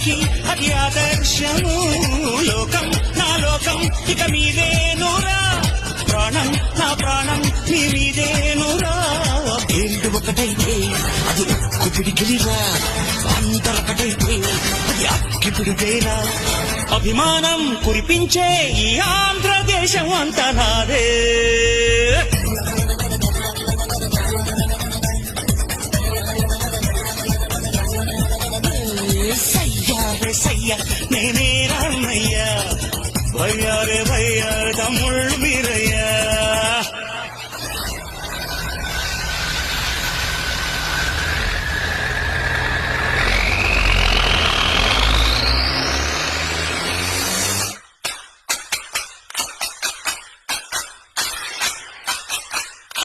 అందరికీ అది ఆదర్శము. లోకం నా లోకం ఇక మీదేనురా, ప్రాణం నా ప్రాణం మీ మీదేనురా. ఏంటి ఒకటైతే అది ఉక్కు పిడికిలిరా, అందరొకటైతే అది అక్కి పిడికేరా. అభిమానం కురిపించే ఈ ఆంధ్రదేశం అంతా నాదే.